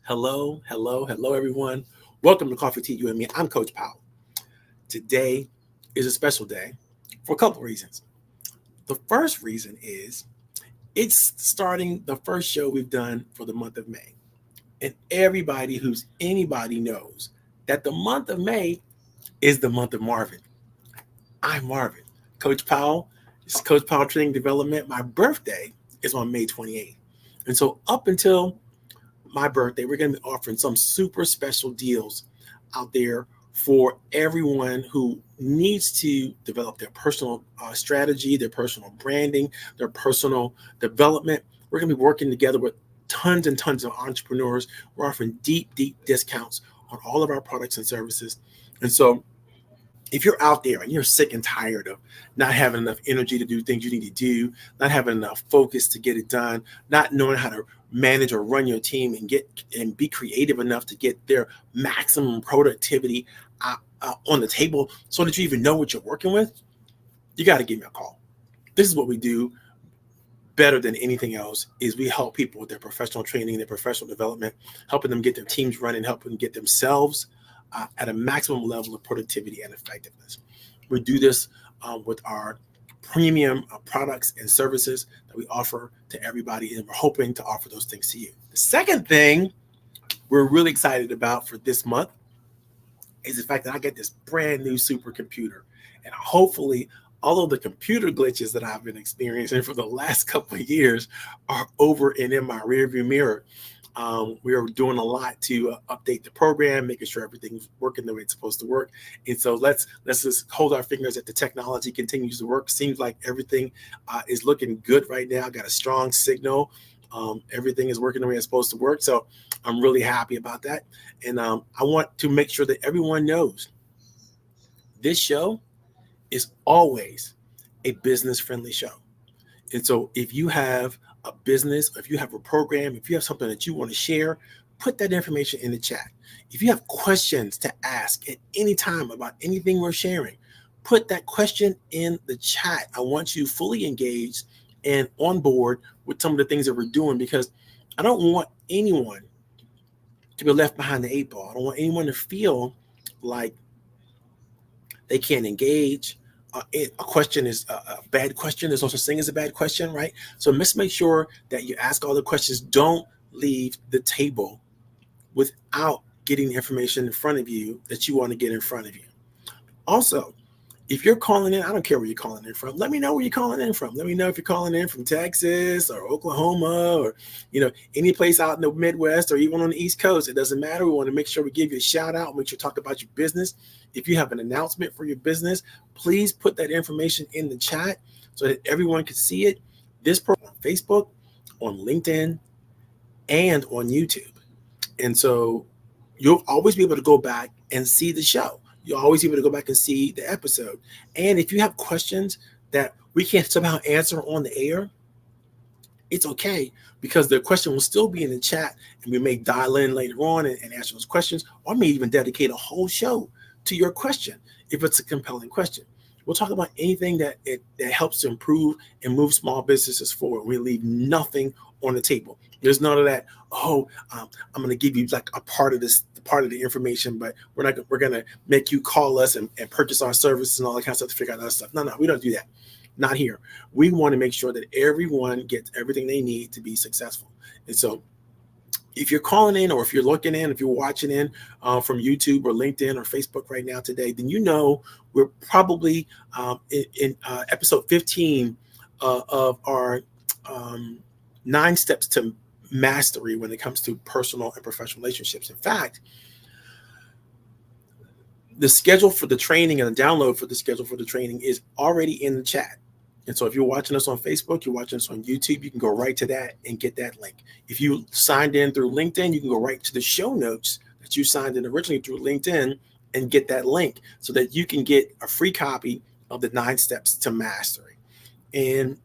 Hello, hello, hello, everyone. Welcome to Coffee Tea, You and Me. I'm Coach Powell. Today is a special day for a couple of reasons. The first reason is it's starting the first show we've done for the month of May. And everybody who's anybody knows that the month of May is the month of Marvin. I'm Marvin. Coach Powell. This is Coach Powell Training Development. My birthday is on May 28th. And so up until my birthday, we're going to be offering some super special deals out there for everyone who needs to develop their personal strategy, their personal branding, their personal development. We're going to be working together with tons and tons of entrepreneurs. We're offering deep, deep discounts on all of our products and services. And so if you're out there and you're sick and tired of not having enough energy to do things you need to do, not having enough focus to get it done, not knowing how to manage or run your team and be creative enough to get their maximum productivity on the table so that you even know what you're working with, you got to give me a call. This is what we do better than anything else is we help people with their professional training, their professional development, helping them get their teams running, helping them get themselves at a maximum level of productivity and effectiveness. We do this with our premium products and services that we offer to everybody, and we're hoping to offer those things to you. The second thing we're really excited about for this month is the fact that I get this brand new supercomputer, and hopefully all of the computer glitches that I've been experiencing for the last couple of years are over and in my rearview mirror. We are doing a lot to update the program, making sure everything's working the way it's supposed to work. And so let's just hold our fingers that the technology continues to work. Seems like everything is looking good right now. Got a strong signal. Everything is working the way it's supposed to work. So I'm really happy about that. And I want to make sure that everyone knows this show is always a business-friendly show. And so if you have a business, if you have a program, if you have something that you want to share, put that information in the chat. If you have questions to ask at any time about anything we're sharing, put that question in the chat. I want you fully engaged and on board with some of the things that we're doing, because I don't want anyone to be left behind the eight ball. I don't want anyone to feel like they can't engage. A question is a bad question. There's no such thing as a bad question, right? So let's make sure that you ask all the questions. Don't leave the table without getting the information in front of you that you want to get in front of you. Also, if you're calling in, I don't care where you're calling in from. Let me know where you're calling in from. Let me know if you're calling in from Texas or Oklahoma or, any place out in the Midwest or even on the East Coast. It doesn't matter. We want to make sure we give you a shout out, make sure you talk about your business. If you have an announcement for your business, please put that information in the chat so that everyone can see it. This program on Facebook, on LinkedIn, and on YouTube. And so you'll always be able to go back and see the show. You'll always be able to go back and see the episode. And if you have questions that we can't somehow answer on the air, it's okay, because the question will still be in the chat, and we may dial in later on and answer those questions, or may even dedicate a whole show to your question if it's a compelling question. We'll talk about anything that helps to improve and move small businesses forward. We leave nothing on the table. There's none of that, I'm going to give you like a part of the information, but we're going to make you call us and purchase our services and all that kind of stuff to figure out that stuff. No, we don't do that. Not here. We want to make sure that everyone gets everything they need to be successful. And so if you're calling in, or if you're looking in, if you're watching in from YouTube or LinkedIn or Facebook right now today, then we're probably in episode 15 of our 9 steps to mastery when it comes to personal and professional relationships. In fact, the schedule for the training and the download for the schedule for the training is already in the chat. And so if you're watching us on Facebook, you're watching us on YouTube, you can go right to that and get that link. If you signed in through LinkedIn, you can go right to the show notes that you signed in originally through LinkedIn and get that link so that you can get a free copy of the 9 steps to mastery. And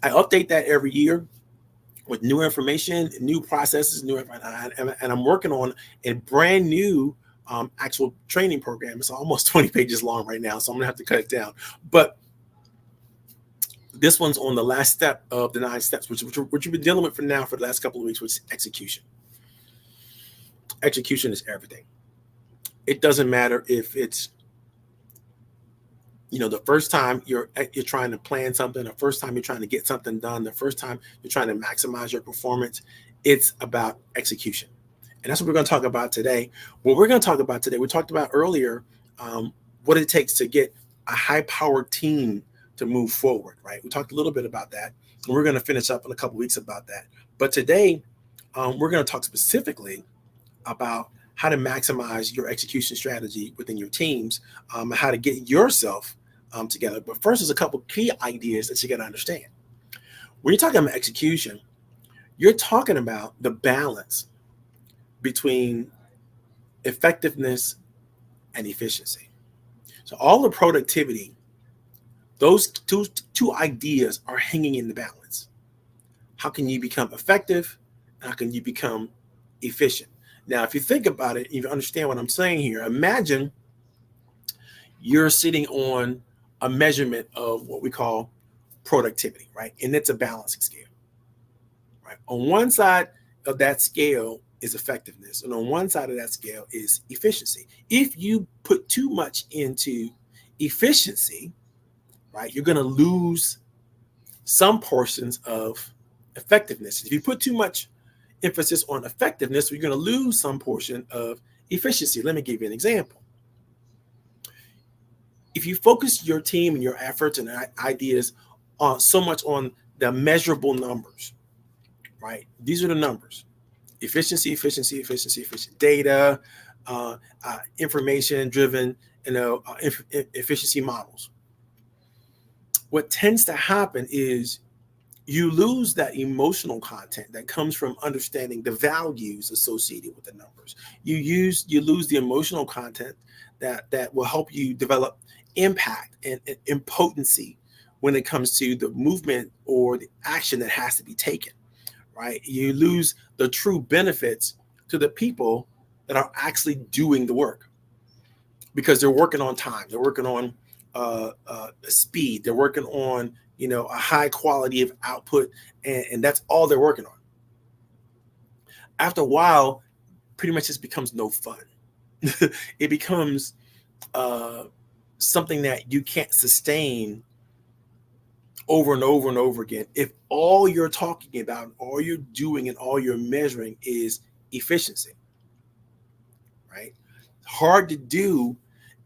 I update that every year with new information, new processes, and I'm working on a brand new actual training program. It's almost 20 pages long right now, so I'm gonna have to cut it down. But this one's on the last step of the 9 steps, which you've been dealing with for the last couple of weeks, which is execution. Execution is everything. It doesn't matter if it's the first time you're trying to plan something, the first time you're trying to get something done, the first time you're trying to maximize your performance. It's about execution. And that's what we're going to talk about today. What we're going to talk about today, we talked about earlier, what it takes to get a high-powered team to move forward, right? We talked a little bit about that, and we're going to finish up in a couple of weeks about that. But today, we're going to talk specifically about how to maximize your execution strategy within your teams, and how to get yourself together. But first, there's a couple key ideas that you got to understand. When you're talking about execution, you're talking about the balance between effectiveness and efficiency. So all the productivity, those two ideas are hanging in the balance. How can you become effective? How can you become efficient? Now, if you think about it, you understand what I'm saying here. Imagine you're sitting on a measurement of what we call productivity, right? And it's a balancing scale, right? On one side of that scale is effectiveness, and on one side of that scale is efficiency. If you put too much into efficiency, right, you're going to lose some portions of effectiveness. If you put too much emphasis on effectiveness, you're going to lose some portion of efficiency. Let me give you an example. If you focus your team and your efforts and ideas on so much on the measurable numbers, right? These are the numbers: efficiency, data, information-driven, efficiency models. What tends to happen is you lose that emotional content that comes from understanding the values associated with the numbers. You lose the emotional content that will help you develop impact and potency when it comes to the movement or the action that has to be taken, right? You lose the true benefits to the people that are actually doing the work, because they're working on time, they're working on speed, they're working on a high quality of output, and that's all they're working on. After a while, pretty much just becomes no fun. It becomes something that you can't sustain over and over and over again if all you're talking about, all you're doing, and all you're measuring is efficiency. right? Hard to do,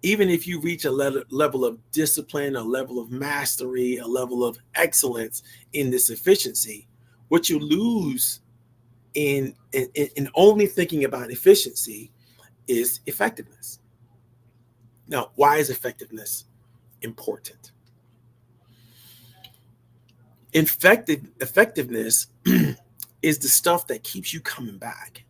even if you reach a level of discipline, a level of mastery, a level of excellence in this efficiency. What you lose in only thinking about efficiency is effectiveness. Now, why is effectiveness important? Effectiveness is the stuff that keeps you coming back.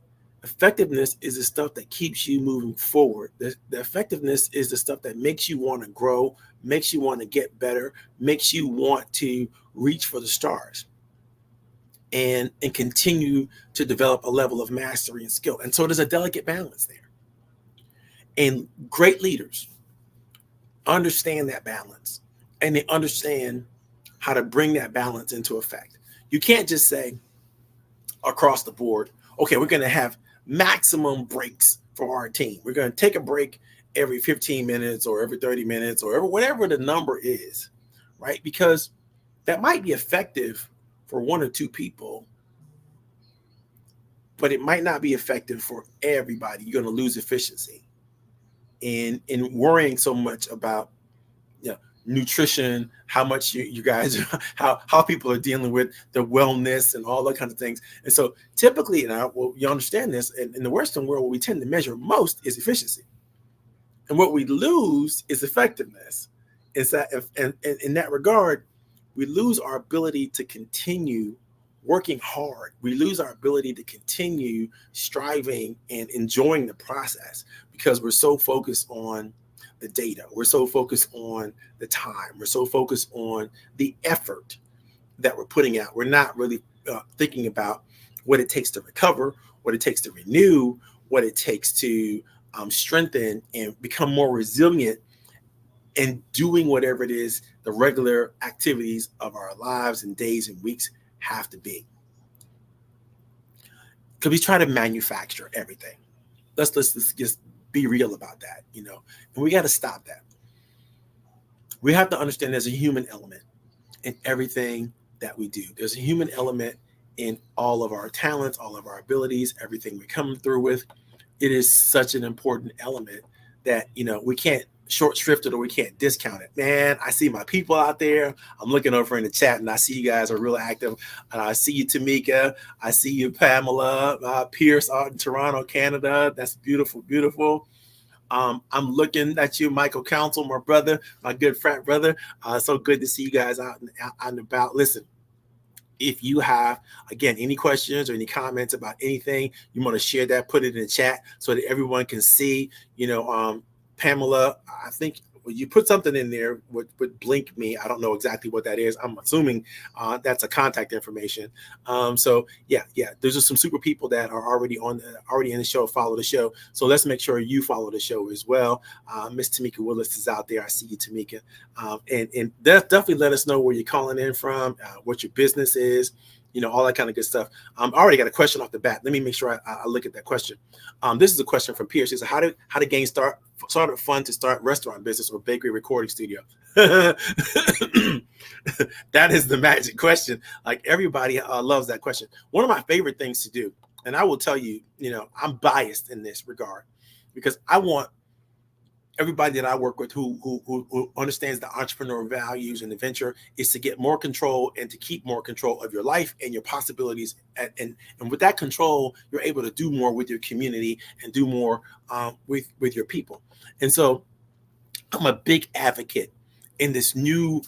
Effectiveness is the stuff that keeps you moving forward. The effectiveness is the stuff that makes you want to grow, makes you want to get better, makes you want to reach for the stars and continue to develop a level of mastery and skill. And so there's a delicate balance there. And great leaders understand that balance, and they understand how to bring that balance into effect. You can't just say across the board, okay, we're going to have maximum breaks for our team. We're going to take a break every 15 minutes or every 30 minutes or whatever the number is, right? Because that might be effective for one or two people, but it might not be effective for everybody. You're going to lose efficiency in worrying so much about nutrition, how much you guys, how people are dealing with their wellness and all that kind of things. And so typically, you understand this, in the Western world, what we tend to measure most is efficiency. And what we lose is effectiveness. Is that, and in that regard, we lose our ability to continue working hard. We lose our ability to continue striving and enjoying the process because we're so focused on the data. We're so focused on the time. We're so focused on the effort that we're putting out. We're not really thinking about what it takes to recover, what it takes to renew, what it takes to strengthen and become more resilient and doing whatever it is the regular activities of our lives and days and weeks have to be. Because we try to manufacture everything. Let's just be real about that, and we got to stop that. We have to understand there's a human element in everything that we do. There's a human element in all of our talents, all of our abilities, everything we come through with. It is such an important element that, we can't short shrift it or we can't discount it. Man, I see my people out there. I'm looking over in the chat and I see you guys are real active. I see you, Tamika. I see you, Pamela, Pierce out in Toronto, Canada. That's beautiful, beautiful. I'm looking at you, Michael Council, my brother, my good frat brother. So good to see you guys out and about. Listen, if you have, again, any questions or any comments about anything, you want to share that, put it in the chat so that everyone can see, Pamela, I think you put something in there would blink me. I don't know exactly what that is. I'm assuming that's a contact information. So yeah, there's just some super people that are already in the show, follow the show. So let's make sure you follow the show as well. Miss Tamika Willis is out there. I see you, Tamika. And definitely let us know where you're calling in from, what your business is, all that kind of good stuff. I already got a question off the bat. Let me make sure I look at that question. This is a question from Pierce. He said, how to gain started fun to start restaurant business or bakery recording studio? That is the magic question. Like everybody loves that question. One of my favorite things to do, and I will tell you, I'm biased in this regard because I want everybody that I work with who understands the entrepreneurial values and the venture is to get more control and to keep more control of your life and your possibilities. And with that control, you're able to do more with your community and do more with your people. And so I'm a big advocate in this new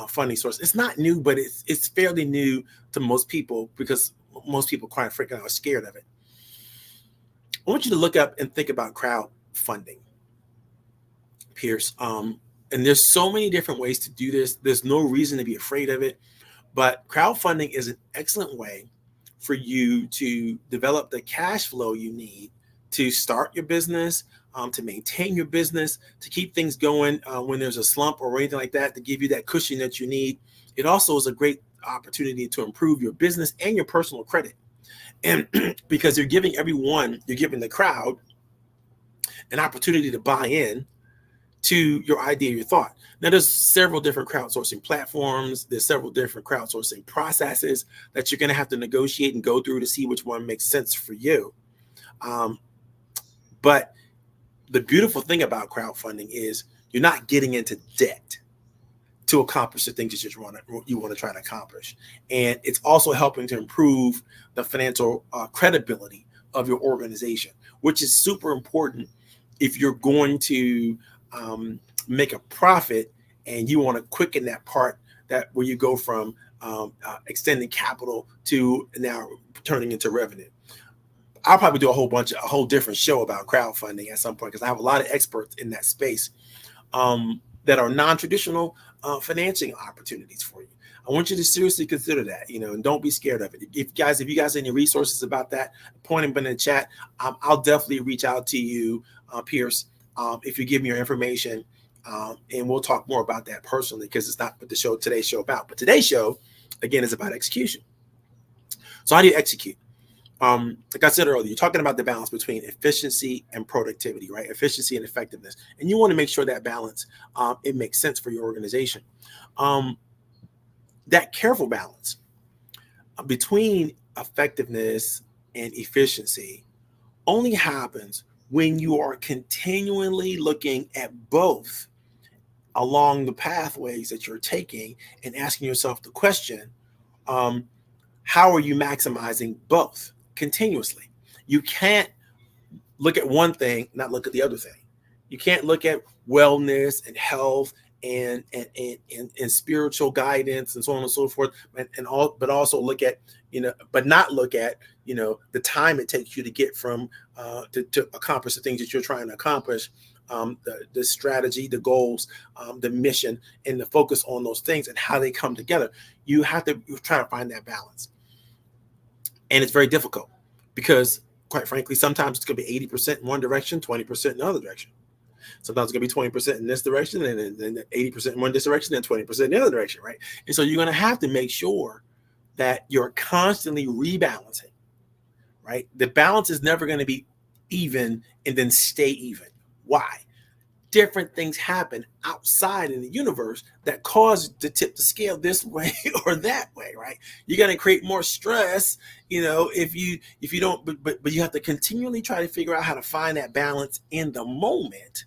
funding source. It's not new, but it's fairly new to most people because most people quite freaking are scared of it. I want you to look up and think about crowdfunding. Pierce. And there's so many different ways to do this. There's no reason to be afraid of it, but crowdfunding is an excellent way for you to develop the cash flow you need to start your business, to maintain your business, to keep things going when there's a slump or anything like that, to give you that cushion that you need. It also is a great opportunity to improve your business and your personal credit. And because you're giving the crowd an opportunity to buy in to your idea, your thought. Now, there's several different crowdsourcing platforms. There's several different crowdsourcing processes that you're going to have to negotiate and go through to see which one makes sense for you. But the beautiful thing about crowdfunding is you're not getting into debt to accomplish the things that you want to try to accomplish. And it's also helping to improve the financial credibility of your organization, which is super important if you're going to make a profit and you want to quicken that part that where you go from extending capital to now turning into revenue. I'll probably do a whole different show about crowdfunding at some point because I have a lot of experts in that space that are non-traditional financing opportunities for you. I want you to seriously consider that, and don't be scared of it. If you guys have any resources about that, point them in the chat. I'll definitely reach out to you, Pierce, if you give me your information, and we'll talk more about that personally because it's not what today's show about. But today's show, again, is about execution. So how do you execute? Like I said earlier, you're talking about the balance between efficiency and productivity, right? Efficiency and effectiveness. And you want to make sure that balance, it makes sense for your organization. That careful balance between effectiveness and efficiency only happens when you are continually looking at both along the pathways that you're taking and asking yourself the question, how are you maximizing both continuously? You can't look at one thing, not look at the other thing. You can't look at wellness and health and spiritual guidance and so on and so forth, but also look at, but not look at, the time it takes you to get from to accomplish the things that you're trying to accomplish, the strategy, the goals, the mission, and the focus on those things and how they come together. You're trying to find that balance. And it's very difficult because, quite frankly, sometimes it's going to be 80% in one direction, 20% in the other direction. Sometimes it's going to be 20% in this direction and then 80% in one direction and 20% in the other direction, right? And so you're going to have to make sure that you're constantly rebalancing, right? The balance is never going to be even and then stay even. Why? Different things happen outside in the universe that cause to tip the scale this way or that way, right? You're going to create more stress, if you don't, but you have to continually try to figure out how to find that balance in the moment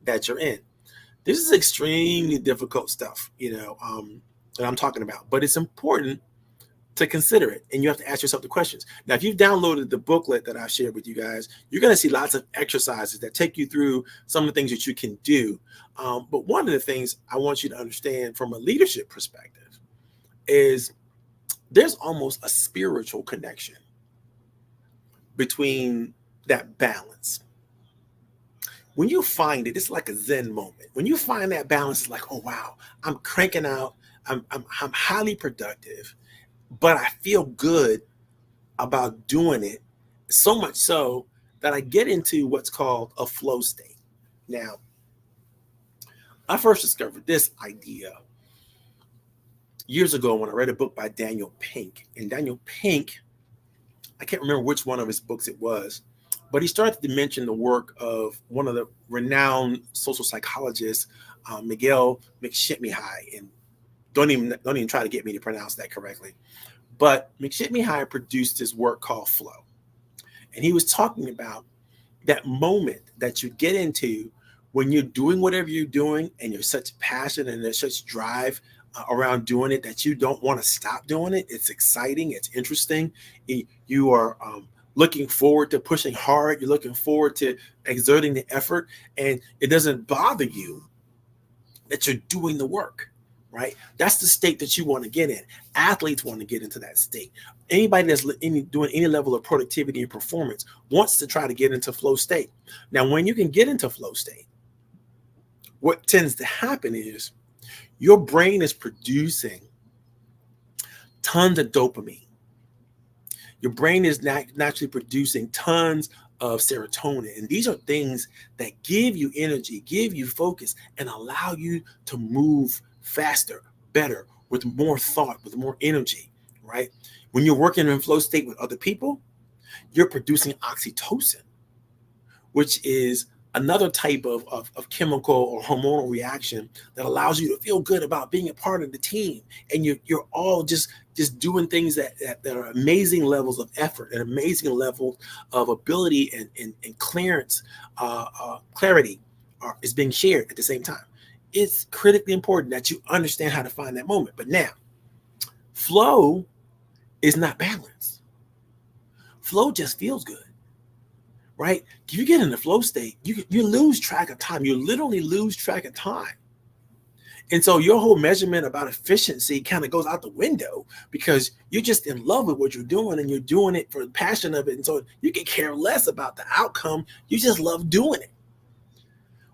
that you're in. This is extremely difficult stuff, that I'm talking about, but it's important to consider it, and you have to ask yourself the questions. Now, if you've downloaded the booklet that I shared with you guys, you're going to see lots of exercises that take you through some of the things that you can do. But one of the things I want you to understand from a leadership perspective is there's almost a spiritual connection between that balance. When you find it, it's like a Zen moment. When you find that balance, it's like, oh, wow, I'm cranking out. I'm highly productive, but I feel good about doing it, so much so that I get into what's called a flow state. Now, I first discovered this idea years ago when I read a book by Daniel Pink. And Daniel Pink, I can't remember which one of his books it was, but he started to mention the work of one of the renowned social psychologists, Miguel McShitmihai. And don't even try to get me to pronounce that correctly. But McShitmihai produced his work called Flow. And he was talking about that moment that you get into when you're doing whatever you're doing and you're such passion and there's such drive around doing it that you don't want to stop doing it. It's exciting. It's interesting. You are looking forward to pushing hard. You're looking forward to exerting the effort. And it doesn't bother you that you're doing the work. Right? That's the state that you want to get in. Athletes want to get into that state. Anybody that's doing any level of productivity and performance wants to try to get into flow state. Now, when you can get into flow state, what tends to happen is your brain is producing tons of dopamine. Your brain is naturally producing tons of serotonin. And these are things that give you energy, give you focus, and allow you to move faster, better, with more thought, with more energy, right? When you're working in flow state with other people, you're producing oxytocin, which is another type of chemical or hormonal reaction that allows you to feel good about being a part of the team. And you're all just doing things that are amazing levels of effort and amazing level of ability and clearance, clarity is being shared at the same time. It's critically important that you understand how to find that moment. But now, flow is not balance. Flow just feels good, right? If you get in the flow state, you lose track of time. You literally lose track of time. And so your whole measurement about efficiency kind of goes out the window because you're just in love with what you're doing and you're doing it for the passion of it. And so you can care less about the outcome. You just love doing it.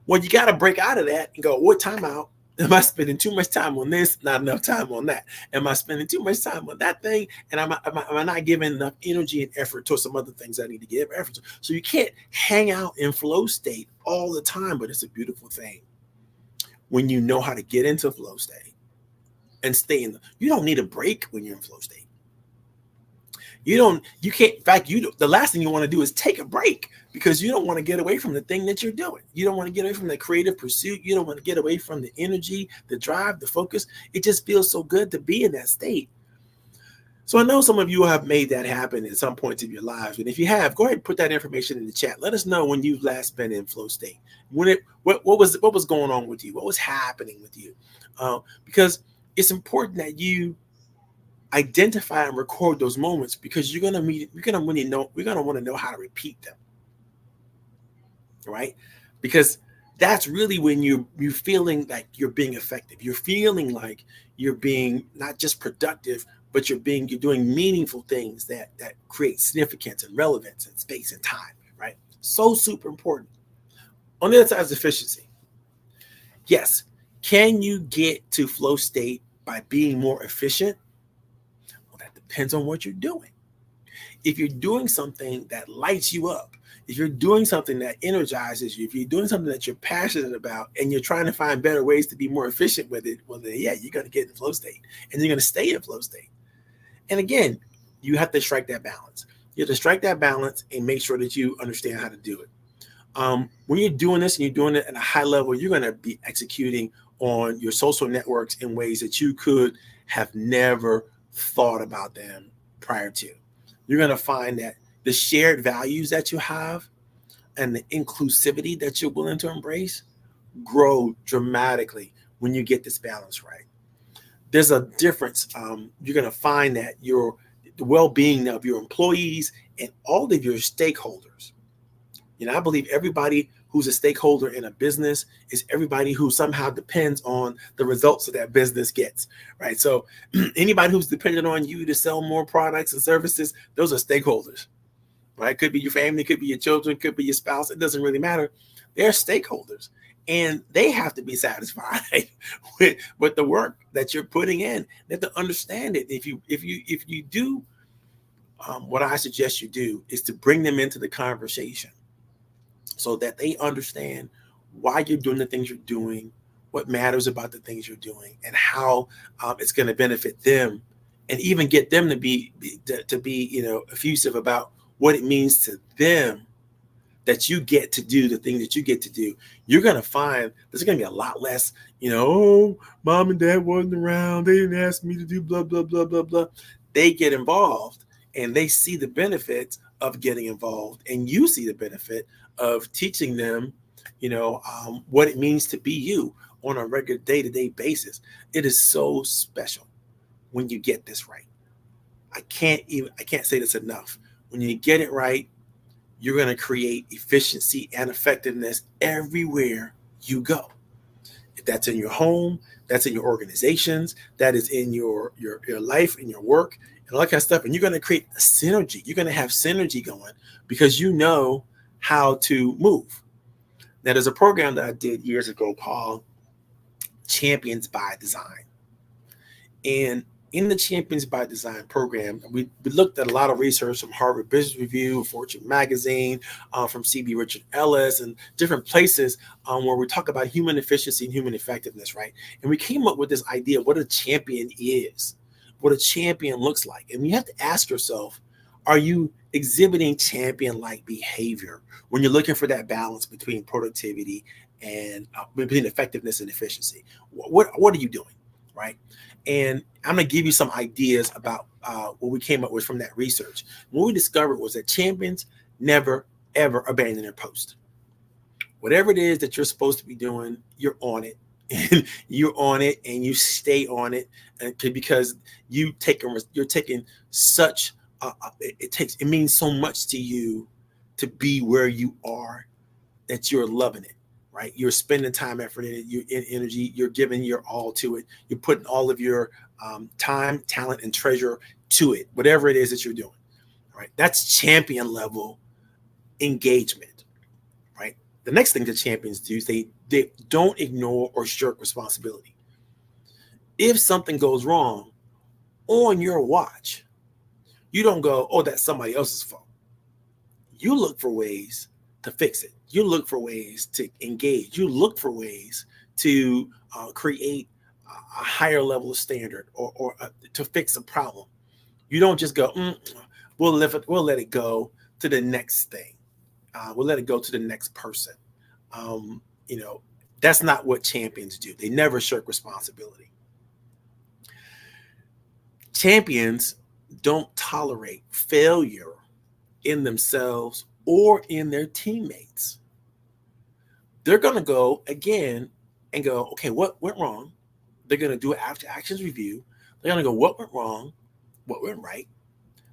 Well, you got to break out of that and go, what time out? Am I spending too much time on this? Not enough time on that. Am I spending too much time on that thing? And am I not giving enough energy and effort to some other things I need to give effort to? So you can't hang out in flow state all the time, but it's a beautiful thing when you know how to get into flow state and stay in. You don't need a break when you're in flow state. You can't, in fact, the last thing you want to do is take a break because you don't want to get away from the thing that you're doing. You don't want to get away from the creative pursuit. You don't want to get away from the energy, the drive, the focus. It just feels so good to be in that state. So I know some of you have made that happen at some points of your lives. And if you have, go ahead and put that information in the chat. Let us know when you've last been in flow state. What was going on with you? What was happening with you? Because it's important that you identify and record those moments because you're gonna want to know how to repeat them, right? Because that's really when you're feeling like you're being effective. You're feeling like you're being not just productive, but you're doing meaningful things that create significance and relevance in space and time, right? So super important. On the other side is efficiency. Yes, can you get to flow state by being more efficient? Depends on what you're doing. If you're doing something that lights you up, if you're doing something that energizes you, if you're doing something that you're passionate about and you're trying to find better ways to be more efficient with it, well, then, yeah, you're going to get in flow state and you're going to stay in flow state. And again, you have to strike that balance. You have to strike that balance and make sure that you understand how to do it. When you're doing this and you're doing it at a high level, you're going to be executing on your social networks in ways that you could have never thought about them prior to. You're going to find that the shared values that you have and the inclusivity that you're willing to embrace grow dramatically when you get this balance right. There's a difference. You're going to find that the well-being of your employees and all of your stakeholders. I believe everybody who's a stakeholder in a business is everybody who somehow depends on the results that that business gets, right? So anybody who's dependent on you to sell more products and services, those are stakeholders, right? Could be your family, could be your children, could be your spouse. It doesn't really matter. They're stakeholders and they have to be satisfied with the work that you're putting in. They have to understand it. If you do, what I suggest you do is to bring them into the conversation, so that they understand why you're doing the things you're doing, what matters about the things you're doing, and how it's going to benefit them, and even get them to be effusive about what it means to them that you get to do the thing that you get to do. You're going to find there's going to be a lot less, oh, mom and dad wasn't around. They didn't ask me to do blah, blah, blah, blah, blah. They get involved and they see the benefits of getting involved. And you see the benefit of teaching them, what it means to be you on a regular day-to-day basis. It is so special when you get this right. I can't say this enough. When you get it right, you're going to create efficiency and effectiveness everywhere you go. If that's in your home, that's in your organizations, that is in your life, in your work, and all that kind of stuff. And you're going to create a synergy. You're going to have synergy going because you know how to move. Now, there's a program that I did years ago called Champions by Design. And in the Champions by Design program, we looked at a lot of research from Harvard Business Review, Fortune Magazine, from C.B. Richard Ellis, and different places where we talk about human efficiency and human effectiveness, right? And we came up with this idea of what a champion is, what a champion looks like. And you have to ask yourself, are you exhibiting champion-like behavior when you're looking for that balance between productivity and between effectiveness and efficiency. What are you doing, right? And I'm going to give you some ideas about what we came up with from that research. What we discovered was that champions never, ever abandon their post. Whatever it is that you're supposed to be doing, you're on it. And you're on it and you stay on it, because you're taking such it means so much to you to be where you are that you're loving it, right? You're spending time, effort in it, you're in energy, you're giving your all to it, you're putting all of your time, talent, and treasure to it, whatever it is that you're doing, right? That's champion level engagement, right? The next thing that champions do is they don't ignore or shirk responsibility. If something goes wrong on your watch, you don't go, oh, that's somebody else's fault. You look for ways to fix it. You look for ways to engage. You look for ways to create a higher level of standard or to fix a problem. You don't just go, we'll let it go to the next thing. We'll let it go to the next person. That's not what champions do. They never shirk responsibility. Champions don't tolerate failure in themselves or in their teammates. They're going to go again and go, okay, what went wrong? They're going to do an after actions review. They're going to go, what went wrong? What went right?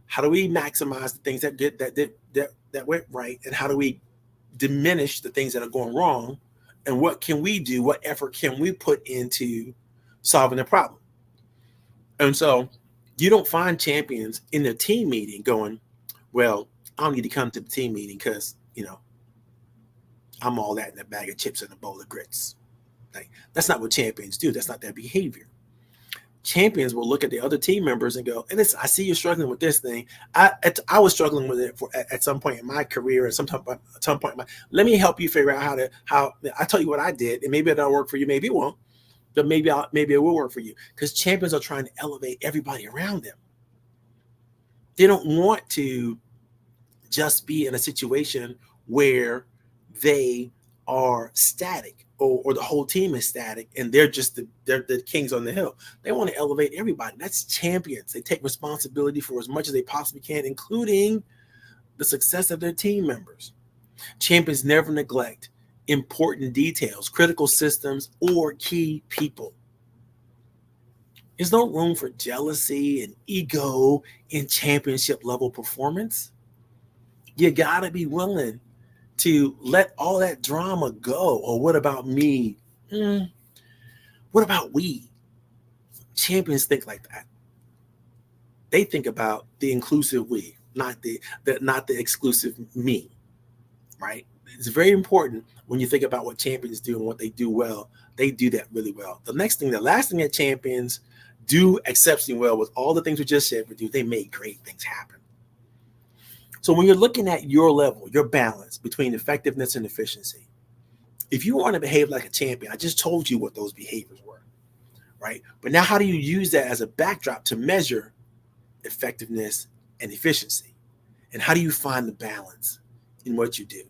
How do we maximize the things that went right? And how do we diminish the things that are going wrong? And what can we do? What effort can we put into solving the problem? And so you don't find champions in their team meeting going, well, I don't need to come to the team meeting because, I'm all that in a bag of chips and a bowl of grits. Like, that's not what champions do. That's not their behavior. Champions will look at the other team members and go, and I see you're struggling with this thing. I was struggling with it at some point in my career, at some point. Let me help you figure out how I tell you what I did, and maybe it'll work for you, maybe it won't, but maybe it will work for you. Because champions are trying to elevate everybody around them. They don't want to just be in a situation where they are static or the whole team is static and they're just the kings on the hill. They want to elevate everybody. That's champions. They take responsibility for as much as they possibly can, including the success of their team members. Champions never neglect important details, critical systems, or key people. There's no room for jealousy and ego in championship level performance. You gotta be willing to let all that drama go. Or what about me? What about we? Champions think like that. They think about the inclusive we, not the exclusive me, right? It's very important when you think about what champions do and what they do well. They do that really well. The last thing that champions do exceptionally well with all the things we just said, they make great things happen. So when you're looking at your level, your balance between effectiveness and efficiency, if you want to behave like a champion, I just told you what those behaviors were, right? But now how do you use that as a backdrop to measure effectiveness and efficiency? And how do you find the balance in what you do?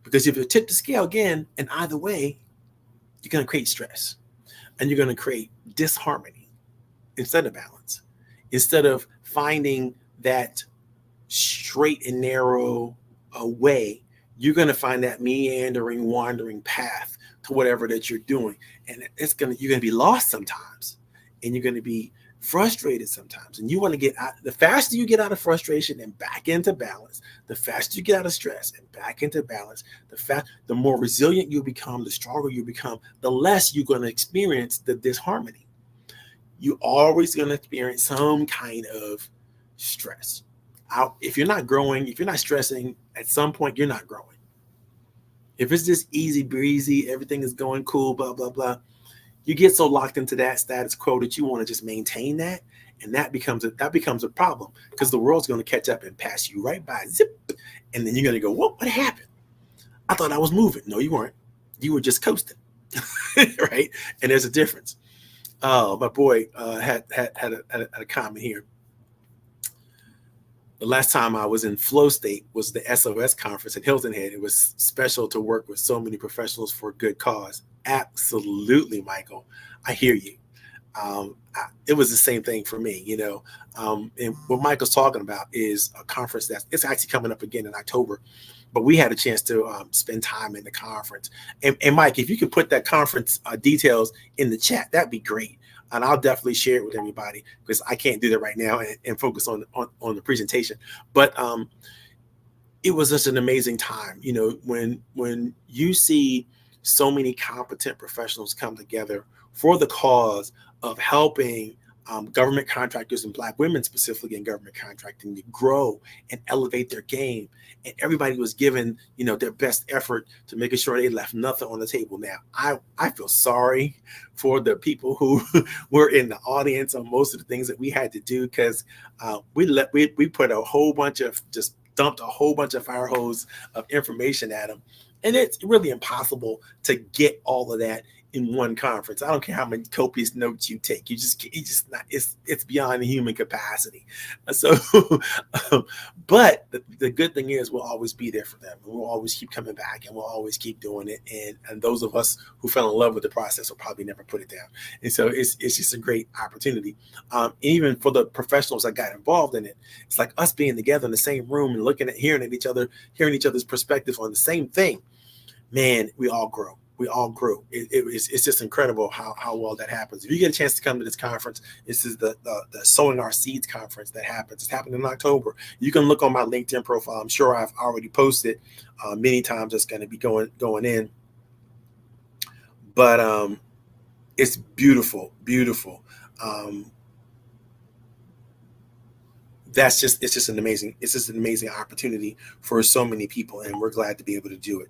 Because if you tip the scale again, in either way, you're going to create stress and you're going to create disharmony instead of balance. Instead of finding that straight and narrow way, you're going to find that meandering, wandering path to whatever that you're doing. And you're going to be lost sometimes and you're going to be frustrated sometimes. And you want to get out. The faster you get out of frustration and back into balance, the faster you get out of stress and back into balance, the more resilient you become, the stronger you become, the less you're going to experience the disharmony. You're always going to experience some kind of stress. If you're not growing, if you're not stressing, at some point you're not growing. If it's just easy breezy, everything is going cool, blah, blah, blah, you get so locked into that status quo that you want to just maintain that. And that becomes a problem because the world's going to catch up and pass you right by, zip. And then you're going to go, what happened? I thought I was moving. No, you weren't. You were just coasting, right? And there's a difference. My boy had a comment here. The last time I was in flow state was the SOS conference in Hilton Head. It was special to work with so many professionals for a good cause. Absolutely, Michael. I hear you. It was the same thing for me, and what Michael's talking about is a conference it's actually coming up again in October, but we had a chance to spend time in the conference. And Mike, if you could put that conference details in the chat, that'd be great. And I'll definitely share it with everybody because I can't do that right now and focus on the presentation. But it was just an amazing time. When you see so many competent professionals come together for the cause of helping government contractors and Black women specifically in government contracting to grow and elevate their game. And everybody was given, their best effort to making sure they left nothing on the table. Now, I feel sorry for the people who were in the audience on most of the things that we had to do because we put a whole bunch of dumped a whole bunch of fire hose of information at them. And it's really impossible to get all of that in one conference. I don't care how many copious notes you take. You just not, it's beyond the human capacity. So, but the good thing is we'll always be there for them. We'll always keep coming back and we'll always keep doing it. And those of us who fell in love with the process will probably never put it down. And so it's just a great opportunity. Even for the professionals that got involved in it, it's like us being together in the same room and hearing each other's perspectives on the same thing. Man, we all grow. It's just incredible how well that happens. If you get a chance to come to this conference, this is the Sowing Our Seeds conference that happens. It's happening in October. You can look on my LinkedIn profile. I'm sure I've already posted many times. It's going to be going in, but it's beautiful. It's just an amazing opportunity for so many people, and we're glad to be able to do it.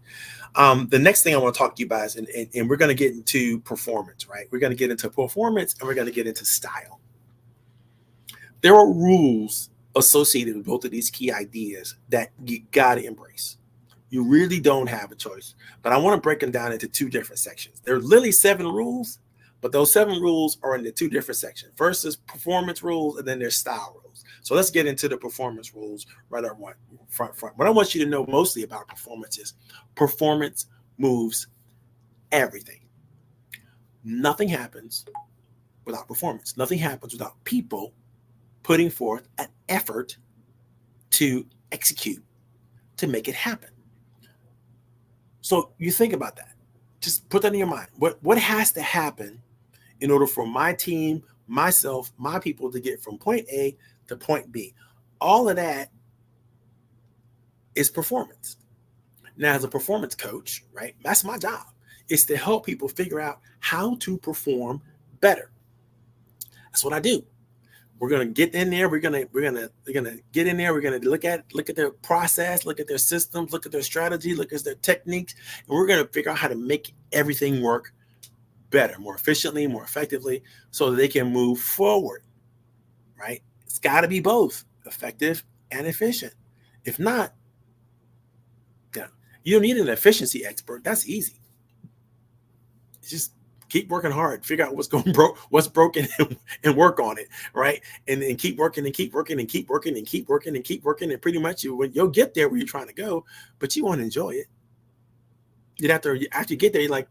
The next thing I want to talk to you guys, and we're going to get into performance, right? We're going to get into performance and we're going to get into style. There are rules associated with both of these key ideas that you got to embrace. You really don't have a choice, but I want to break them down into two different sections. There are literally 7 rules, but those 7 rules are in the 2 different sections. First is performance rules, and then there's style rules. So let's get into the performance rules right up front. What I want you to know mostly about performance is performance moves everything. Nothing happens without performance. Nothing happens without people putting forth an effort to execute, to make it happen. So you think about that. Just put that in your mind. What has to happen in order for my team, myself, my people to get from point A to point B? All of that is performance. Now, as a performance coach, right, that's my job. It's to help people figure out how to perform better. That's what I do. We're gonna get in there. We're gonna get in there. We're gonna look at their process, look at their systems, look at their strategy, look at their techniques, and we're gonna figure out how to make everything work better, more efficiently, more effectively, so that they can move forward. Right? It's got to be both effective and efficient. If not, you don't need an efficiency expert. That's easy. Just keep working hard, figure out what's broken, and work on it, right? And then keep working and keep working and keep working and keep working and keep working, and pretty much you'll get there where you're trying to go, but you won't enjoy it. After you get there, you're like,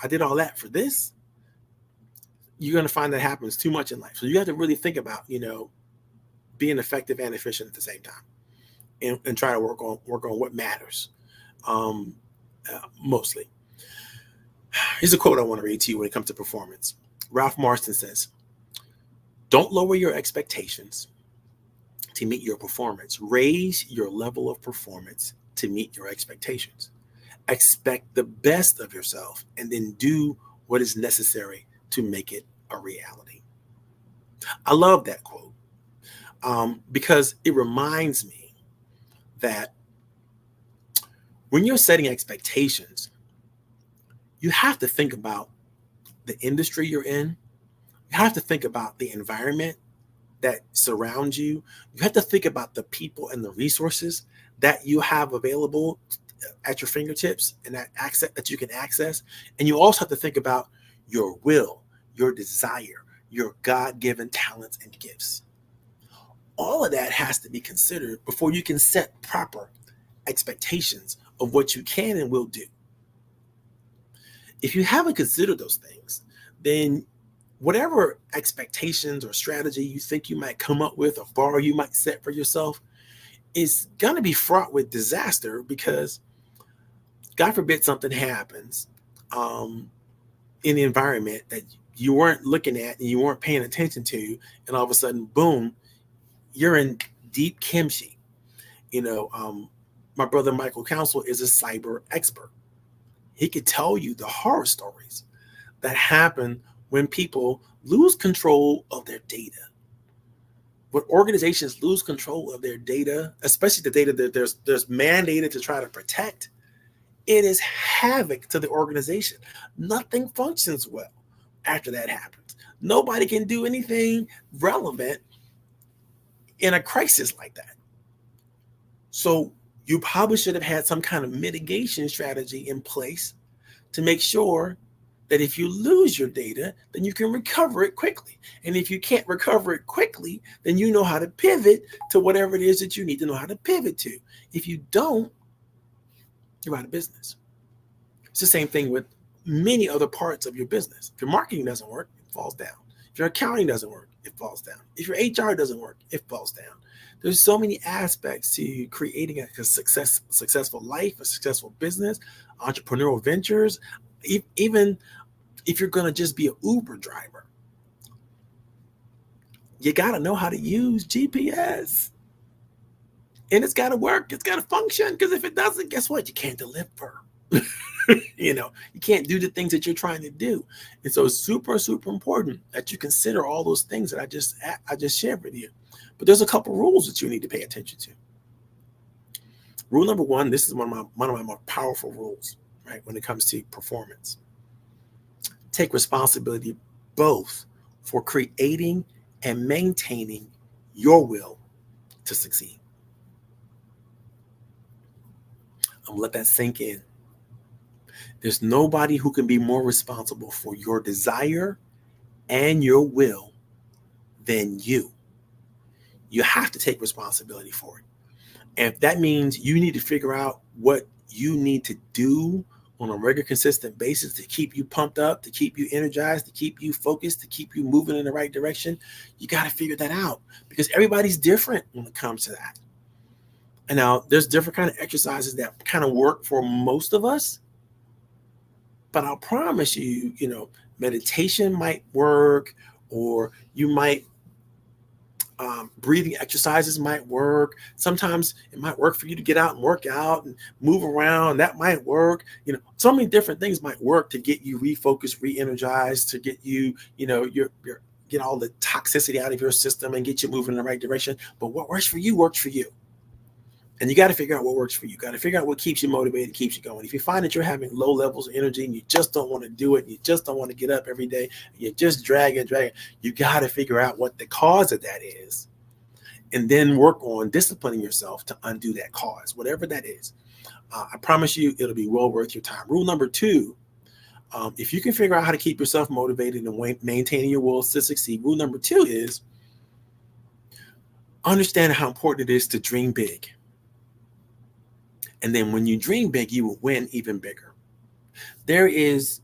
I did all that for this. You're going to find that happens too much in life. So you have to really think about, being effective and efficient at the same time, and try to work on what matters mostly. Here's a quote I want to read to you when it comes to performance. Ralph Marston says, "Don't lower your expectations to meet your performance. Raise your level of performance to meet your expectations. Expect the best of yourself and then do what is necessary to make it a reality." I love that quote because it reminds me that when you're setting expectations, you have to think about the industry you're in. You have to think about the environment that surrounds you. You have to think about the people and the resources that you have available at your fingertips and that you can access. And you also have to think about your will, your desire, your God-given talents and gifts. all of that has to be considered before you can set proper expectations of what you can and will do. If you haven't considered those things, then whatever expectations or strategy you think you might come up with or bar you might set for yourself is going to be fraught with disaster, because God forbid something happens in the environment that you weren't looking at and you weren't paying attention to, and all of a sudden, boom, you're in deep kimchi. My brother Michael Council is a cyber expert. He could tell you the horror stories that happen when people lose control of their data. When organizations lose control of their data, especially the data that there's mandated to try to protect, it is havoc to the organization. Nothing functions well after that happens. Nobody can do anything relevant in a crisis like that. So you probably should have had some kind of mitigation strategy in place to make sure that if you lose your data, then you can recover it quickly. And if you can't recover it quickly, then you know how to pivot to whatever it is that you need to know how to pivot to. If you don't, you're out of business. It's the same thing with many other parts of your business. If your marketing doesn't work, it falls down. If your accounting doesn't work, it falls down. If your HR doesn't work, it falls down. There's so many aspects to creating a successful life, a successful business, entrepreneurial ventures. Even if you're going to just be an Uber driver, you got to know how to use GPS. And it's got to work. It's got to function. Because if it doesn't, guess what? You can't deliver. You can't do the things that you're trying to do. And so it's super, super important that you consider all those things that I just shared with you. But there's a couple rules that you need to pay attention to. Rule number one, this is one of my more powerful rules, right, when it comes to performance. Take responsibility both for creating and maintaining your will to succeed. I'm gonna let that sink in. There's nobody who can be more responsible for your desire and your will than you. You have to take responsibility for it. And if that means you need to figure out what you need to do on a regular, consistent basis to keep you pumped up, to keep you energized, to keep you focused, to keep you moving in the right direction, you got to figure that out, because everybody's different when it comes to that. And now there's different kind of exercises that kind of work for most of us. But I'll promise you, meditation might work, or you might breathing exercises might work. Sometimes it might work for you to get out and work out and move around. That might work. So many different things might work to get you refocused, re-energized, to get you, get all the toxicity out of your system and get you moving in the right direction. But what works for you works for you. And you got to figure out what works for you. You got to figure out what keeps you motivated, keeps you going. If you find that you're having low levels of energy and you just don't want to do it, you just don't want to get up every day, you just drag it, you got to figure out what the cause of that is, and then work on disciplining yourself to undo that cause, whatever that is. I promise you it'll be well worth your time. Rule number two, if you can figure out how to keep yourself motivated and maintaining your will to succeed, rule number two is understand how important it is to dream big. And then when you dream big, you will win even bigger. There is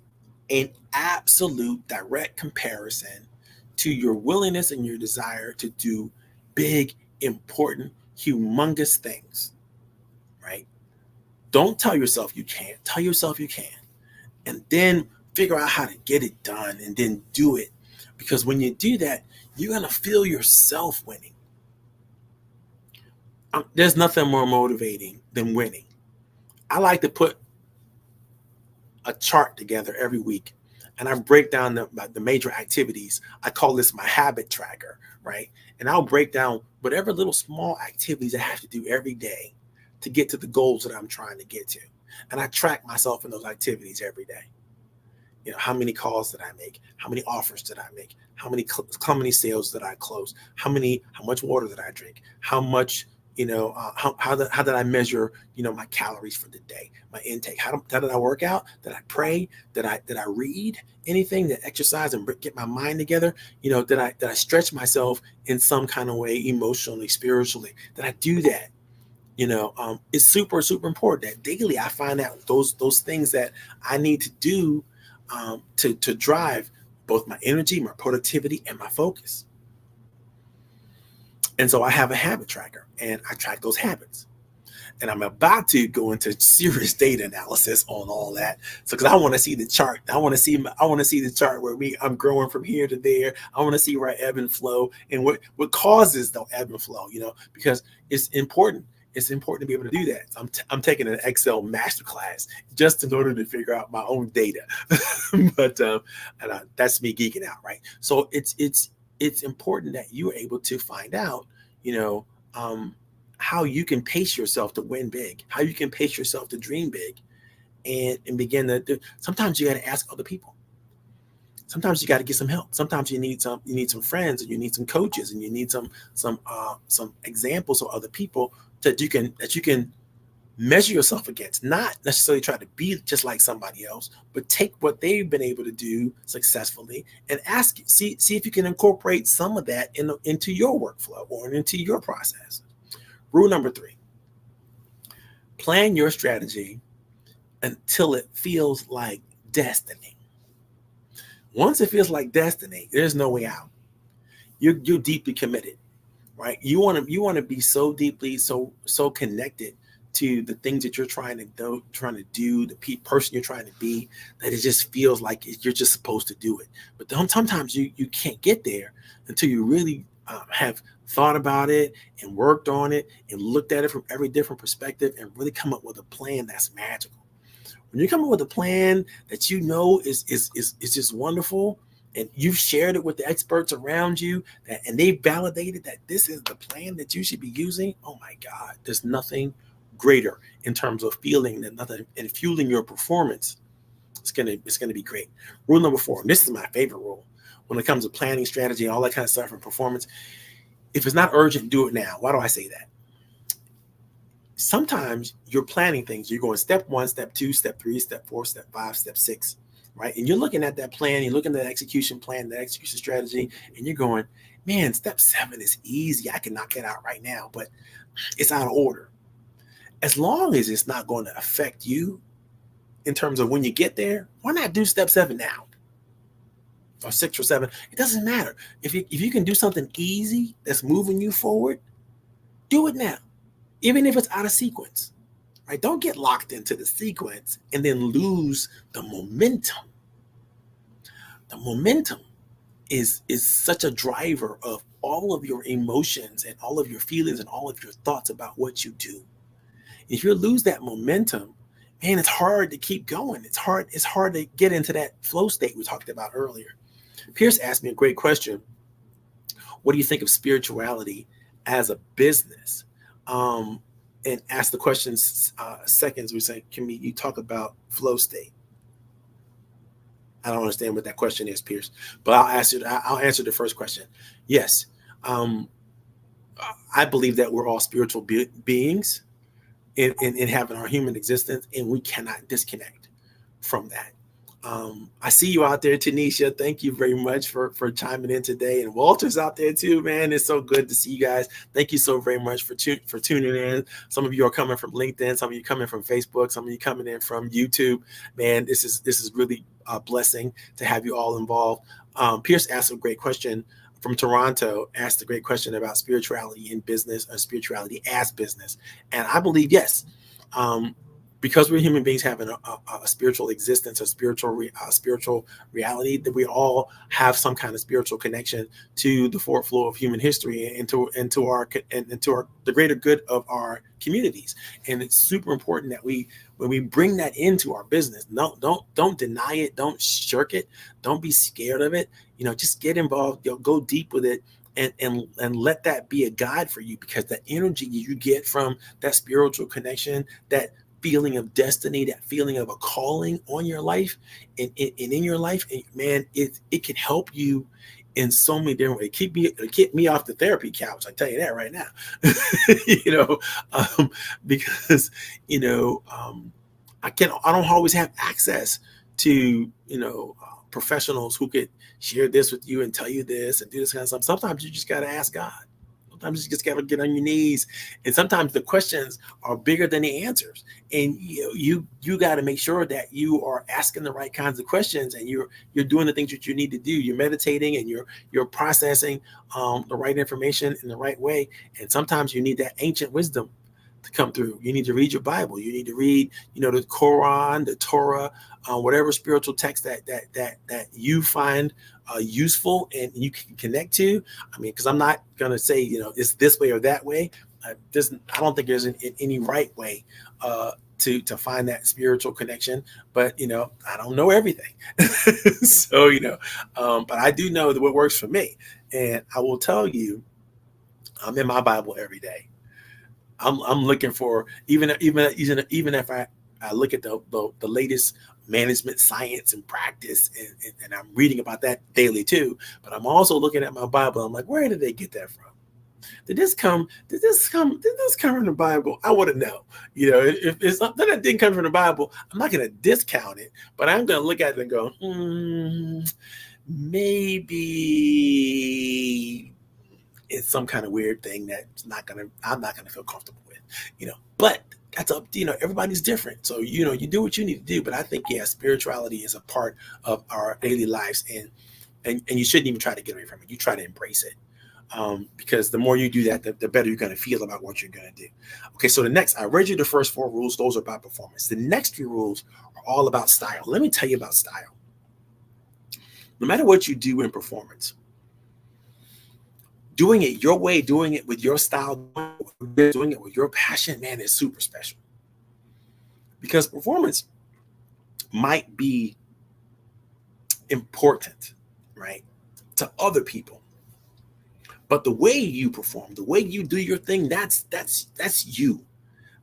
an absolute direct comparison to your willingness and your desire to do big, important, humongous things, right? Don't tell yourself you can't. Tell yourself you can. And then figure out how to get it done and then do it. Because when you do that, you're going to feel yourself winning. There's nothing more motivating than winning. I like to put a chart together every week, and I break down the major activities. I call this my habit tracker, right? And I'll break down whatever little small activities I have to do every day to get to the goals that I'm trying to get to. And I track myself in those activities every day. How many calls did I make? How many offers did I make? How many sales did I close? How much water did I drink? How much How did I measure, my calories for the day, my intake? How did I work out? Did I pray? Did I read anything? Did I exercise and get my mind together? Did I stretch myself in some kind of way, emotionally, spiritually? Did I do that? It's super, super important that daily I find out those things that I need to do to drive both my energy, my productivity, and my focus. And so I have a habit tracker and I track those habits. And I'm about to go into serious data analysis on all that. So, because I want to see the chart, I want to see the chart where I'm growing from here to there. I want to see where I ebb and flow and what causes the ebb and flow. Because it's important. It's important to be able to do that. I'm taking an Excel masterclass just in order to figure out my own data. But that's me geeking out, right? So it's important that you are able to find out, how you can pace yourself to win big, how you can pace yourself to dream big, and begin to. Sometimes you got to ask other people. Sometimes you got to get some help. Sometimes you need some friends, and you need some coaches, and you need some examples of other people that you can measure yourself against. Not necessarily try to be just like somebody else, but take what they've been able to do successfully and see if you can incorporate some of that into your workflow or into your process. Rule number 3, plan your strategy until it feels like destiny. Once it feels like destiny, there's no way out. You're deeply committed, right? You want to be so deeply, so connected to the things that you're trying to do, the person you're trying to be, that it just feels like you're just supposed to do it. But sometimes you can't get there until you really have thought about it and worked on it and looked at it from every different perspective and really come up with a plan that's magical. When you come up with a plan that is just wonderful, and you've shared it with the experts around you, and they validated that this is the plan that you should be using, oh my God, there's nothing greater in terms of feeling that nothing and fueling your performance. It's gonna be great. Rule number 4, and this is my favorite rule when it comes to planning, strategy, all that kind of stuff, and performance. If it's not urgent, do it now. Why do I say that? Sometimes you're planning things. You're going step 1, step 2, step 3, step 4, step 5, step 6, right? And you're looking at that plan. You're looking at the execution plan, the execution strategy, and you're going, man, step 7 is easy. I can knock that out right now, but it's out of order. As long as it's not going to affect you in terms of when you get there, why not do step 7 now? Or 6 or 7, it doesn't matter. If you can do something easy that's moving you forward, do it now, even if it's out of sequence, right? Don't get locked into the sequence and then lose the momentum. The momentum is such a driver of all of your emotions and all of your feelings and all of your thoughts about what you do. If you lose that momentum, man, it's hard to keep going. It's hard to get into that flow state we talked about earlier. Pierce asked me a great question. What do you think of spirituality as a business? And asked the question seconds. We say, you talk about flow state? I don't understand what that question is, Pierce, but I'll answer the first question. Yes. I believe that we're all spiritual beings in having our human existence, and we cannot disconnect from that. I see you out there, Tanisha. Thank you very much for chiming in today. And Walter's out there too, man. It's so good to see you guys. Thank you so very much for tuning in. Some of you are coming from LinkedIn. Some of you coming from Facebook. Some of you coming in from YouTube. Man, this is really a blessing to have you all involved. Pierce asked a great question from Toronto, asked a great question about spirituality in business or spirituality as business. And I believe, yes, because we're human beings having a spiritual existence, a spiritual reality, that we all have some kind of spiritual connection to the forward flow of human history and to the greater good of our communities. And it's super important that when we bring that into our business, don't deny it, don't shirk it, don't be scared of it. Just get involved, go deep with it. And let that be a guide for you, because the energy you get from that spiritual connection, that feeling of destiny, that feeling of a calling on your life and in your life, man, it can help you in so many different ways. Keep me off the therapy couch. I tell you that right now. you know, because I don't always have access to professionals who could share this with you and tell you this and do this kind of stuff. Sometimes you just got to ask God. Sometimes you just got to get on your knees, and sometimes the questions are bigger than the answers. And you got to make sure that you are asking the right kinds of questions, and you're doing the things that you need to do. You're meditating, and you're processing the right information in the right way. And sometimes you need that ancient wisdom to come through. You need to read your Bible. You need to read, the Quran, the Torah, whatever spiritual text that you find useful and you can connect to. I mean, because I'm not gonna say it's this way or that way. I don't think there's any right way to find that spiritual connection. But I don't know everything, so but I do know that what works for me, and I will tell you, I'm in my Bible every day. I'm looking for even if I look at the latest management science and practice, and I'm reading about that daily too. But I'm also looking at my Bible. I'm like, where did they get that from? Did this come from the Bible? I want to know. If it's something that didn't come from the Bible, I'm not going to discount it, but I'm going to look at it and go, maybe it's some kind of weird thing I'm not gonna feel comfortable with, but that's up to, everybody's different. So, you do what you need to do. But I think, spirituality is a part of our daily lives, and you shouldn't even try to get away from it. You try to embrace it. Because the more you do that, the better you're going to feel about what you're going to do. Okay, so I read you the first 4 rules. Those are about performance. The next 3 rules are all about style. Let me tell you about style. No matter what you do in performance, doing it your way, doing it with your style, doing it with your passion, man, is super special. Because performance might be important, right, to other people, but the way you perform, the way you do your thing, that's you.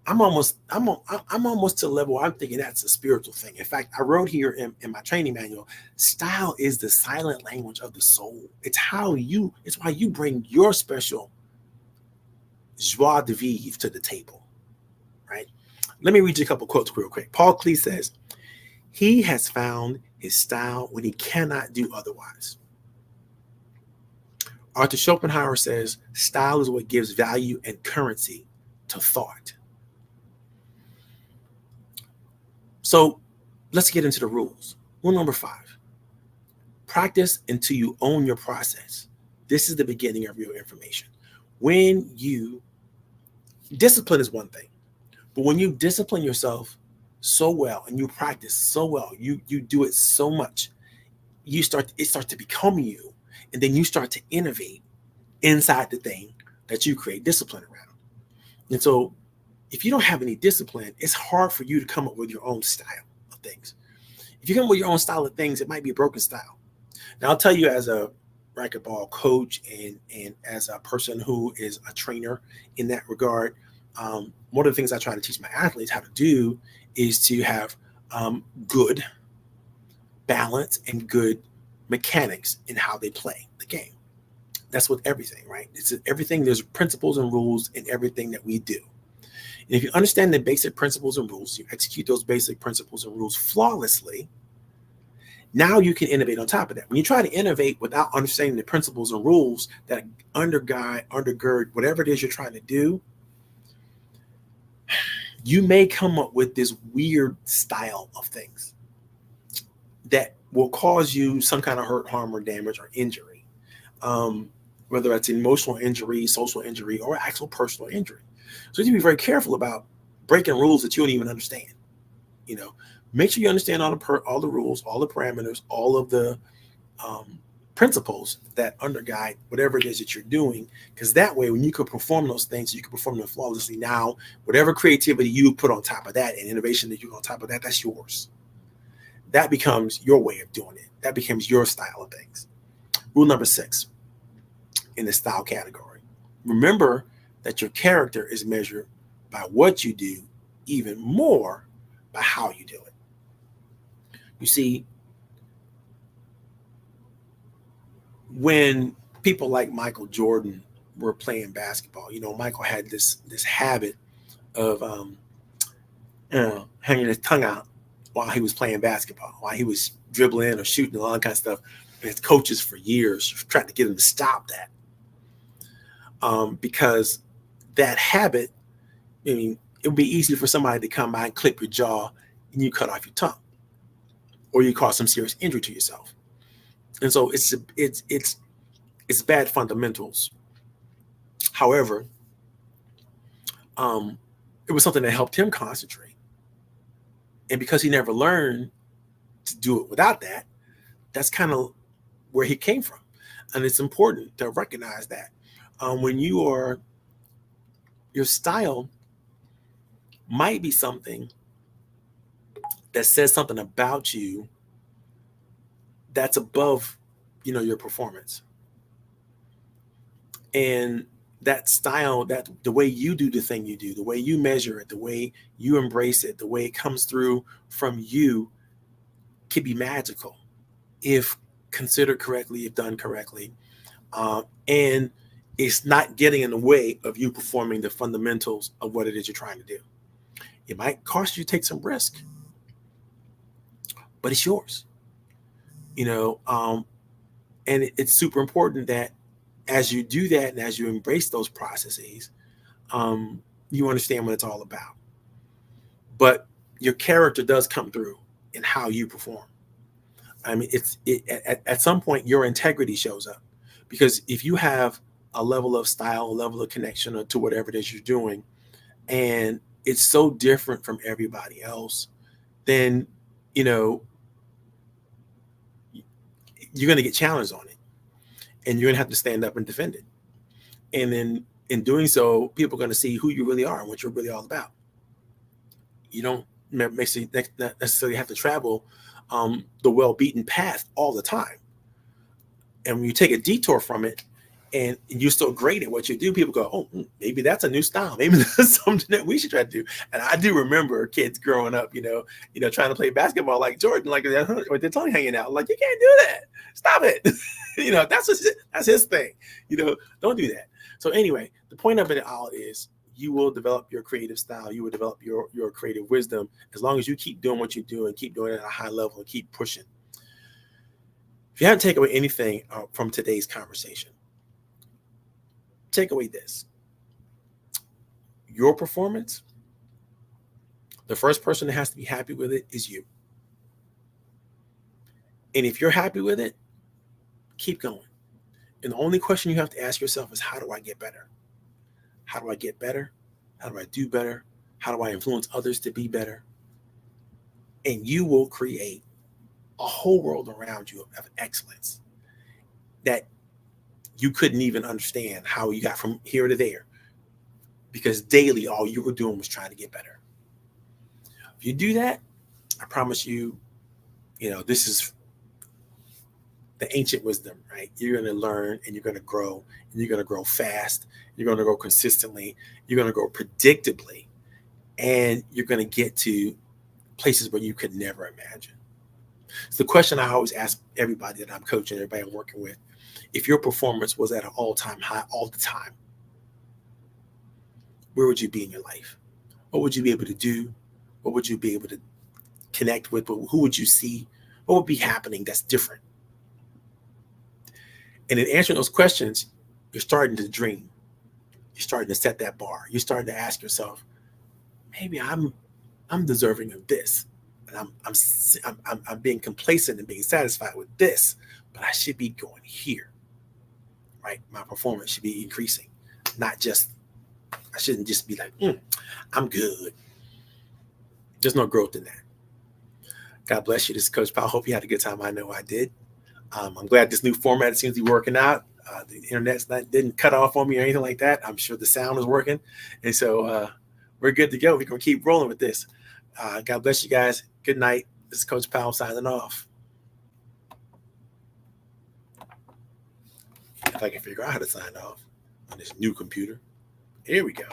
I'm almost to the level I'm thinking that's a spiritual thing. In fact, I wrote here in my training manual, style is the silent language of the soul. It's why you bring your special joie de vivre to the table, right? Let me read you a couple quotes real quick. Paul Klee says, he has found his style when he cannot do otherwise. Arthur Schopenhauer says, style is what gives value and currency to thought. So let's get into the rules. Rule number 5, practice until you own your process. This is the beginning of your information. Discipline is one thing, but when you discipline yourself so well and you practice so well, you do it so much, it starts to become you, and then you start to innovate inside the thing that you create discipline around. And so if you don't have any discipline, it's hard for you to come up with your own style of things. If you come up with your own style of things, it might be a broken style. Now, I'll tell you, as a racquetball coach and as a person who is a trainer in that regard, one of the things I try to teach my athletes how to do is to have good balance and good mechanics in how they play the game. That's with everything, right? It's everything. There's principles and rules in everything that we do. And if you understand the basic principles and rules, you execute those basic principles and rules flawlessly, now you can innovate on top of that. When you try to innovate without understanding the principles and rules that undergird whatever it is you're trying to do, you may come up with this weird style of things that will cause you some kind of hurt, harm, or damage or injury, whether it's emotional injury, social injury, or actual personal injury. So you need to be very careful about breaking rules that you don't even understand. Make sure you understand all the rules, all the parameters, all of the principles that undergird whatever it is that you're doing. Because that way, when you can perform those things, you can perform them flawlessly. Now, whatever creativity you put on top of that and innovation that you put on top of that, that's yours. That becomes your way of doing it. That becomes your style of things. Rule number 6 in the style category. Remember that your character is measured by what you do, even more by how you do it. You see, when people like Michael Jordan were playing basketball, Michael had this habit of hanging his tongue out while he was playing basketball, while he was dribbling or shooting, all that kind of stuff. And his coaches for years tried to get him to stop that, because that habit, I mean, it would be easy for somebody to come by and clip your jaw and you cut off your tongue, or you cause some serious injury to yourself. And so it's bad fundamentals. However, it was something that helped him concentrate. And because he never learned to do it without that, that's kind of where he came from. And it's important to recognize that when your style might be something that says something about you that's above, your performance. And that style, that the way you do the thing you do, the way you measure it, the way you embrace it, the way it comes through from you, can be magical if considered correctly, if done correctly. And it's not getting in the way of you performing the fundamentals of what it is you're trying to do. It might cost you to take some risk, but it's yours. And it's super important that as you do that and as you embrace those processes, you understand what it's all about. But your character does come through in how you perform. I mean, at some point your integrity shows up, because if you have a level of style, a level of connection to whatever it is you're doing, and it's so different from everybody else, then you're going to get challenged on it, and you're going to have to stand up and defend it. And then in doing so, people are going to see who you really are and what you're really all about. You don't necessarily have to travel the well-beaten path all the time. And when you take a detour from it and you're still great at what you do, people go, oh, maybe that's a new style. Maybe that's something that we should try to do. And I do remember kids growing up, trying to play basketball like Jordan, like with their tongue hanging out. Like, you can't do that. Stop it. That's his thing. Don't do that. So anyway, the point of it all is you will develop your creative style. You will develop your creative wisdom as long as you keep doing what you do and keep doing it at a high level and keep pushing. If you haven't taken away anything from today's conversation, take away this. Your performance, the first person that has to be happy with it is you. And if you're happy with it, keep going. And the only question you have to ask yourself is, how do I get better? How do I get better? How do I do better? How do I influence others to be better? And you will create a whole world around you of excellence that you couldn't even understand how you got from here to there, because daily all you were doing was trying to get better. If you do that, I promise you, this is the ancient wisdom, right? You're going to learn and you're going to grow, and you're going to grow fast. You're going to grow consistently. You're going to grow predictably, and you're going to get to places where you could never imagine. It's the question I always ask everybody that I'm coaching, everybody I'm working with. If your performance was at an all-time high all the time, where would you be in your life? What would you be able to do? What would you be able to connect with? Who would you see? What would be happening that's different? And in answering those questions, you're starting to dream. You're starting to set that bar. You're starting to ask yourself, maybe I'm deserving of this, and I'm being complacent and being satisfied with this, but I should be going here, right? My performance should be increasing, I shouldn't just be like, I'm good. There's no growth in that. God bless you. This is Coach Powell. Hope you had a good time. I know I did. I'm glad this new format seems to be working out. The internet's didn't cut off on me or anything like that. I'm sure the sound is working. And so we're good to go. We're going to keep rolling with this. God bless you guys. Good night. This is Coach Powell signing off. If I can figure out how to sign off on this new computer. Here we go.